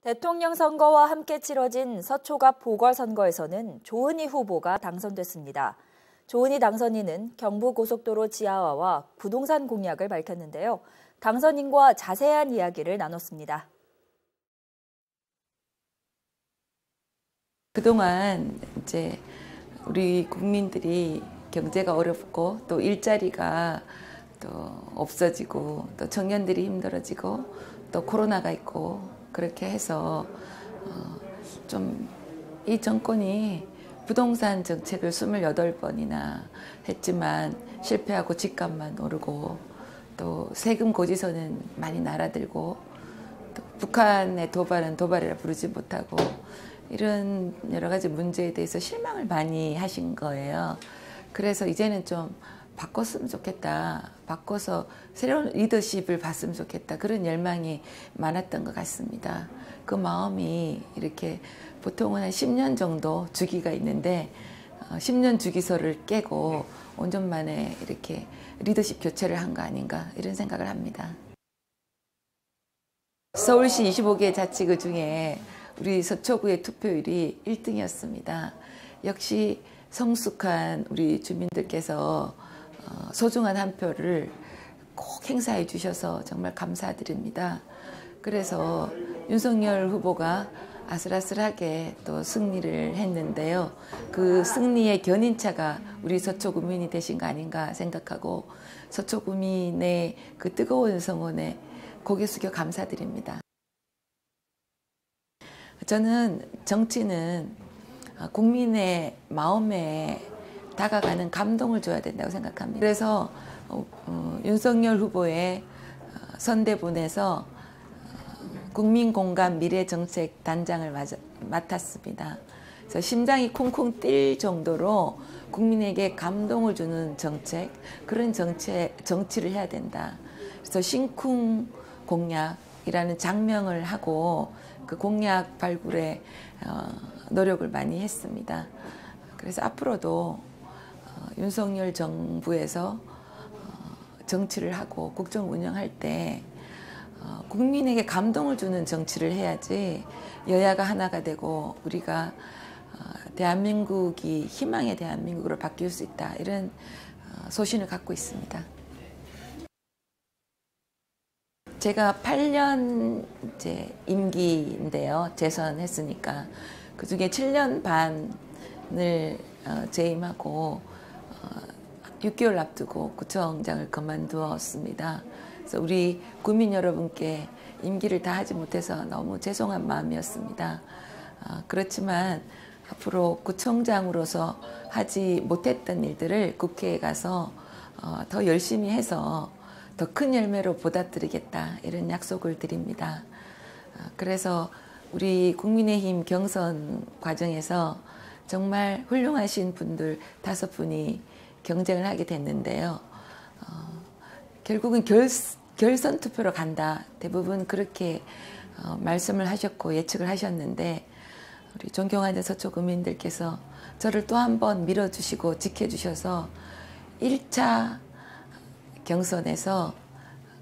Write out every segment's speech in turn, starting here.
대통령 선거와 함께 치러진 서초갑 보궐선거에서는 조은희 후보가 당선됐습니다. 조은희 당선인은 경부고속도로 지하화와 부동산 공약을 밝혔는데요. 당선인과 자세한 이야기를 나눴습니다. 그동안 이제 우리 국민들이 경제가 어렵고 또 일자리가 또 없어지고 또 청년들이 힘들어지고 또 코로나가 있고 그렇게 해서 좀 이 정권이 부동산 정책을 28번이나 했지만 실패하고 집값만 오르고 또 세금 고지서는 많이 날아들고 또 북한의 도발은 도발이라 부르지 못하고 이런 여러 가지 문제에 대해서 실망을 많이 하신 거예요. 그래서 이제는 좀 바꿨으면 좋겠다. 바꿔서 새로운 리더십을 봤으면 좋겠다. 그런 열망이 많았던 것 같습니다. 그 마음이 이렇게 보통은 한 10년 정도 주기가 있는데 10년 주기설을 깨고 5년 만에 이렇게 리더십 교체를 한 거 아닌가 이런 생각을 합니다. 서울시 25개 자치구 중에 우리 서초구의 투표율이 1등이었습니다. 역시 성숙한 우리 주민들께서 소중한 한 표를 꼭 행사해 주셔서 정말 감사드립니다. 그래서 윤석열 후보가 아슬아슬하게 또 승리를 했는데요. 그 승리의 견인차가 우리 서초구민이 되신 거 아닌가 생각하고 서초구민의 그 뜨거운 성원에 고개 숙여 감사드립니다. 저는 정치는 국민의 마음에 다가가는 감동을 줘야 된다고 생각합니다. 그래서 윤석열 후보의 선대본에서 국민공감 미래정책단장을 맡았습니다. 그래서 심장이 쿵쿵 뛸 정도로 국민에게 감동을 주는 정책, 그런 정치를 해야 된다. 그래서 신쿵 공약이라는 장명을 하고 그 공약 발굴에 노력을 많이 했습니다. 그래서 앞으로도 윤석열 정부에서 정치를 하고 국정 운영할 때 국민에게 감동을 주는 정치를 해야지 여야가 하나가 되고 우리가 대한민국이 희망의 대한민국으로 바뀔 수 있다 이런 소신을 갖고 있습니다. 제가 8년 이제 임기인데요. 재선했으니까 그중에 7년 반을 재임하고 6개월 앞두고 구청장을 그만두었습니다. 그래서 우리 국민 여러분께 임기를 다 하지 못해서 너무 죄송한 마음이었습니다. 그렇지만 앞으로 구청장으로서 하지 못했던 일들을 국회에 가서 더 열심히 해서 더 큰 열매로 보답드리겠다 이런 약속을 드립니다. 그래서 우리 국민의힘 경선 과정에서 정말 훌륭하신 분들 5분이 경쟁을 하게 됐는데요. 결국은 결선 투표로 간다. 대부분 그렇게 말씀을 하셨고 예측을 하셨는데 우리 존경하는 서초구민들께서 저를 또 한 번 밀어주시고 지켜주셔서 1차 경선에서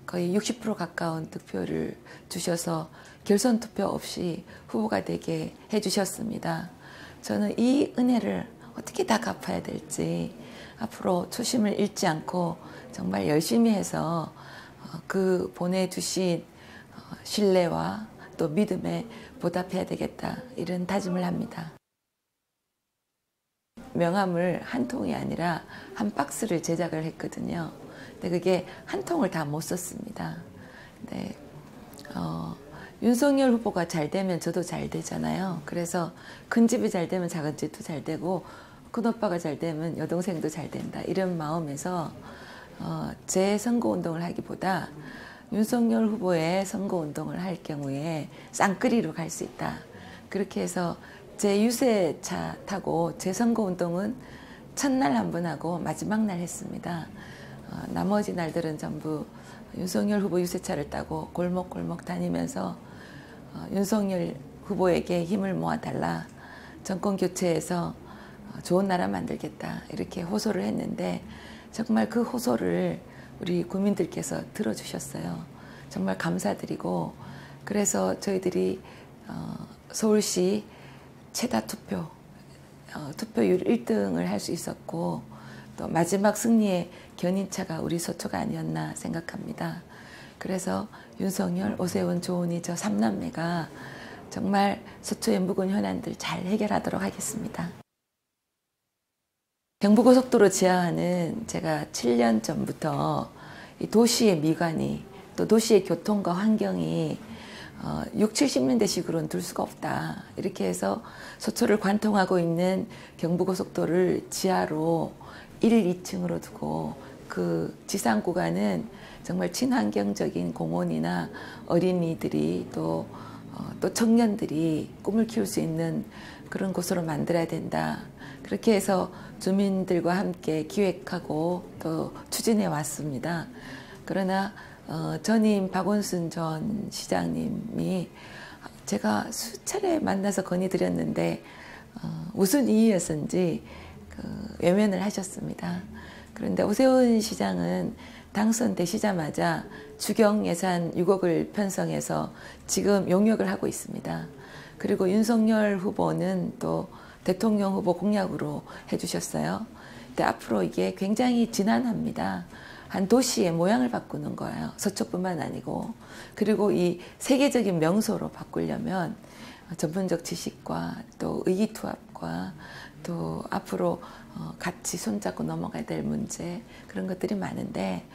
거의 60% 가까운 득표를 주셔서 결선 투표 없이 후보가 되게 해주셨습니다. 저는 이 은혜를 어떻게 다 갚아야 될지 앞으로 초심을 잃지 않고 정말 열심히 해서 그 보내주신 신뢰와 또 믿음에 보답해야 되겠다 이런 다짐을 합니다. 명함을 한 통이 아니라 한 박스를 제작을 했거든요. 근데 그게 한 통을 다 못 썼습니다. 근데 윤석열 후보가 잘 되면 저도 잘 되잖아요. 그래서 큰 집이 잘 되면 작은 집도 잘 되고 큰 오빠가 잘 되면 여동생도 잘 된다. 이런 마음에서 제 선거운동을 하기보다 윤석열 후보의 선거운동을 할 경우에 쌍끌이로 갈 수 있다. 그렇게 해서 제 유세차 타고 제 선거운동은 첫날 한 번 하고 마지막 날 했습니다. 나머지 날들은 전부 윤석열 후보 유세차를 타고 골목골목 다니면서 윤석열 후보에게 힘을 모아달라. 정권 교체해서 좋은 나라 만들겠다. 이렇게 호소를 했는데 정말 그 호소를 우리 국민들께서 들어주셨어요. 정말 감사드리고 그래서 저희들이 서울시 최다 투표율 1등을 할 수 있었고 또 마지막 승리의 견인차가 우리 서초가 아니었나 생각합니다. 그래서 윤석열, 오세훈, 조은희 저 3남매가 정말 서초의 묵은 현안들 잘 해결하도록 하겠습니다. 경부고속도로 지하화는 제가 7년 전부터 이 도시의 미관이 또 도시의 교통과 환경이 6, 70년대식으로는 둘 수가 없다. 이렇게 해서 서초를 관통하고 있는 경부고속도로를 지하로 1, 2층으로 두고 그 지상 구간은 정말 친환경적인 공원이나 어린이들이 또 청년들이 꿈을 키울 수 있는 그런 곳으로 만들어야 된다. 그렇게 해서 주민들과 함께 기획하고 또 추진해 왔습니다. 그러나 전임 박원순 전 시장님이 제가 수차례 만나서 건의드렸는데 무슨 이유였는지 외면을 하셨습니다. 그런데 오세훈 시장은 당선되시자마자 추경 예산 6억을 편성해서 지금 용역을 하고 있습니다. 그리고 윤석열 후보는 또 대통령 후보 공약으로 해주셨어요. 근데 앞으로 이게 굉장히 지난합니다. 한 도시의 모양을 바꾸는 거예요. 서초뿐만 아니고. 그리고 이 세계적인 명소로 바꾸려면 전문적 지식과 또 의기투합과 또 앞으로 같이 손잡고 넘어가야 될 문제 그런 것들이 많은데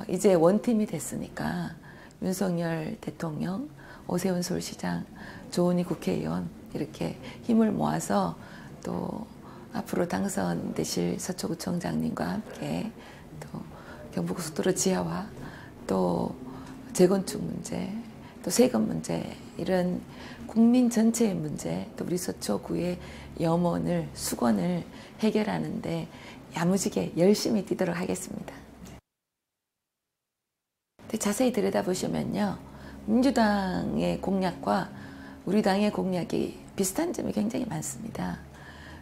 이제 원팀이 됐으니까 윤석열 대통령, 오세훈 서울시장, 조은희 국회의원 이렇게 힘을 모아서 또 앞으로 당선되실 서초구청장님과 함께 또 경부고속도로 지하화, 또 재건축 문제, 또 세금 문제 이런 국민 전체의 문제, 또 우리 서초구의 염원을 수건을 해결하는데 야무지게 열심히 뛰도록 하겠습니다. 자세히 들여다보시면요, 민주당의 공약과 우리 당의 공약이 비슷한 점이 굉장히 많습니다.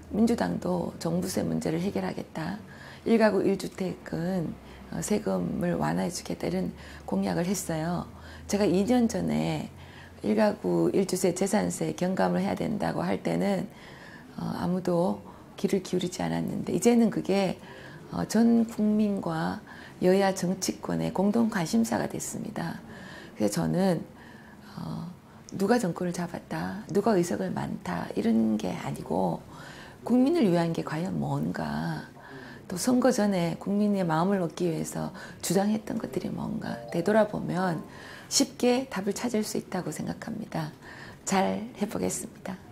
민주당도 종부세 문제를 해결하겠다. 1가구 1주택은 세금을 완화해 주겠다 이런 공약을 했어요. 제가 2년 전에 1가구 1주택 재산세 경감을 해야 된다고 할 때는 아무도 귀를 기울이지 않았는데 이제는 그게 전 국민과 여야 정치권의 공동 관심사가 됐습니다. 그래서 저는 누가 정권을 잡았다, 누가 의석을 많다 이런 게 아니고 국민을 위한 게 과연 뭔가, 또 선거 전에 국민의 마음을 얻기 위해서 주장했던 것들이 뭔가 되돌아보면 쉽게 답을 찾을 수 있다고 생각합니다. 잘 해보겠습니다.